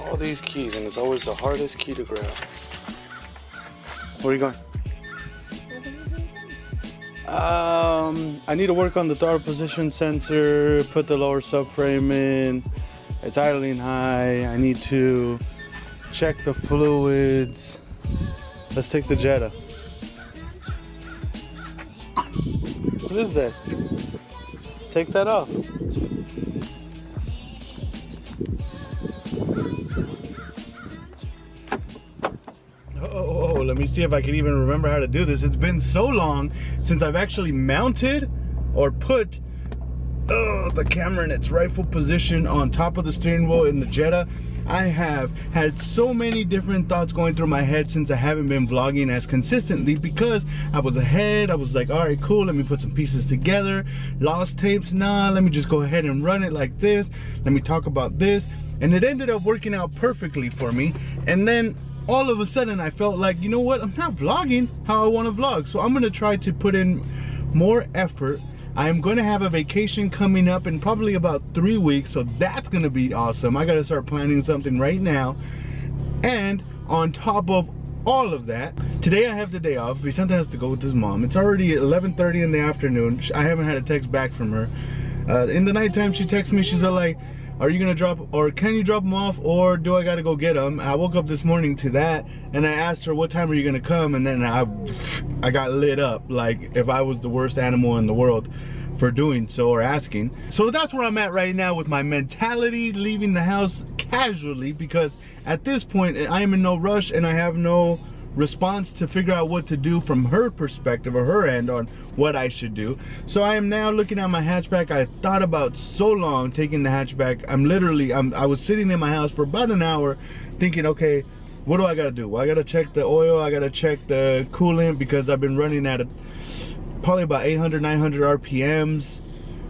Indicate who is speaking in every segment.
Speaker 1: all these keys, and it's always the hardest key to grab. Where are you going? I need to work on the throttle position sensor, put the lower subframe in. It's idling high. I need to check the fluids. Let's take the Jetta. What is that? Take that off. Oh, let me see if I can even remember how to do this. It's been so long since I've actually mounted or put the camera in its rightful position on top of the steering wheel in the Jetta. I have had so many different thoughts going through my head since I haven't been vlogging as consistently, because I was ahead. I was like, all right, cool, let me put some pieces together. Lost tapes, nah, let me just go ahead and run it like this. Let me talk about this. And it ended up working out perfectly for me. And then all of a sudden I felt like, you know what, I'm not vlogging how I want to vlog. So I'm going to try to put in more effort. I'm going to have a vacation coming up in probably about 3 weeks, so that's going to be awesome. I got to start planning something right now. And on top of all of that, today I have the day off. Vicente has to go with his mom. It's already 11:30 in the afternoon. I haven't had a text back from her. In the nighttime she texts me, she's like, are you gonna drop, or can you drop them off, or do I gotta go get them? I woke up this morning to that, and I asked her, what time are you gonna come? And then I got lit up like if I was the worst animal in the world for doing so or asking. So that's where I'm at right now with my mentality, leaving the house casually, because at this point I am in no rush and I have no response to figure out what to do from her perspective or her end on what I should do. So I am now looking at my hatchback. I thought about so long taking the hatchback. I was sitting in my house for about an hour thinking, okay, what do I gotta do? Well, I gotta check the oil, I gotta check the coolant, because I've been running at probably about 800, 900 RPMs.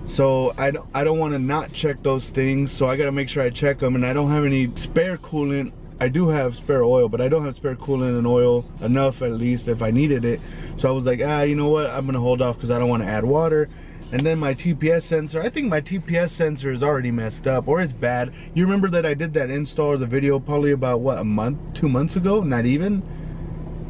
Speaker 1: So I don't want to not check those things, so I gotta make sure I check them. And I don't have any spare coolant. I do have spare oil, but I don't have spare coolant and oil enough, at least if I needed it. So I was like, you know what, I'm gonna hold off because I don't want to add water. And then my TPS sensor, I think my TPS sensor is already messed up, or it's bad. You remember that I did that install of the video probably about what, a month, 2 months ago? Not even.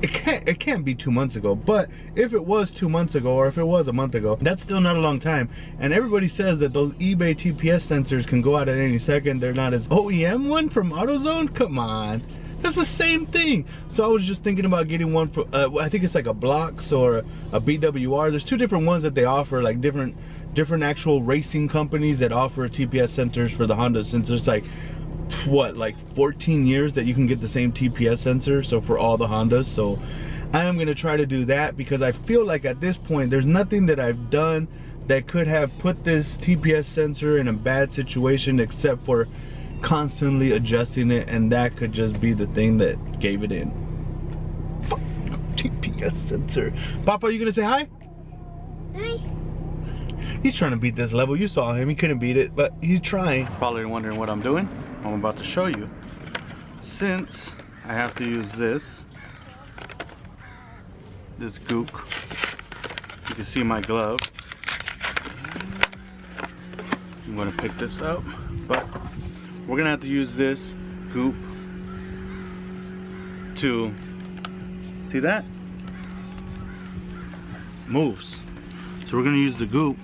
Speaker 1: It can't be 2 months ago, but if it was 2 months ago, or if it was a month ago, that's still not a long time. And everybody says that those eBay TPS sensors can go out at any second. They're not as OEM one from AutoZone. Come on, that's the same thing. So I was just thinking about getting one for I think it's like a Blox or a BWR. There's two different ones that they offer, like different actual racing companies that offer TPS sensors for the Honda, since there's like what, like 14 years that you can get the same TPS sensor, so for all the Hondas. So I am going to try to do that, because I feel like at this point there's nothing that I've done that could have put this TPS sensor in a bad situation except for constantly adjusting it, and that could just be the thing that gave it in. TPS sensor. Papa, are you gonna say hi?
Speaker 2: Hi.
Speaker 1: He's trying to beat this level. You saw him, he couldn't beat it, but he's trying. Probably wondering what I'm doing. I'm about to show you. Since I have to use this goop, you can see my glove. I'm gonna pick this up, but we're gonna have to use this goop to, see that? Moves. So we're gonna use the goop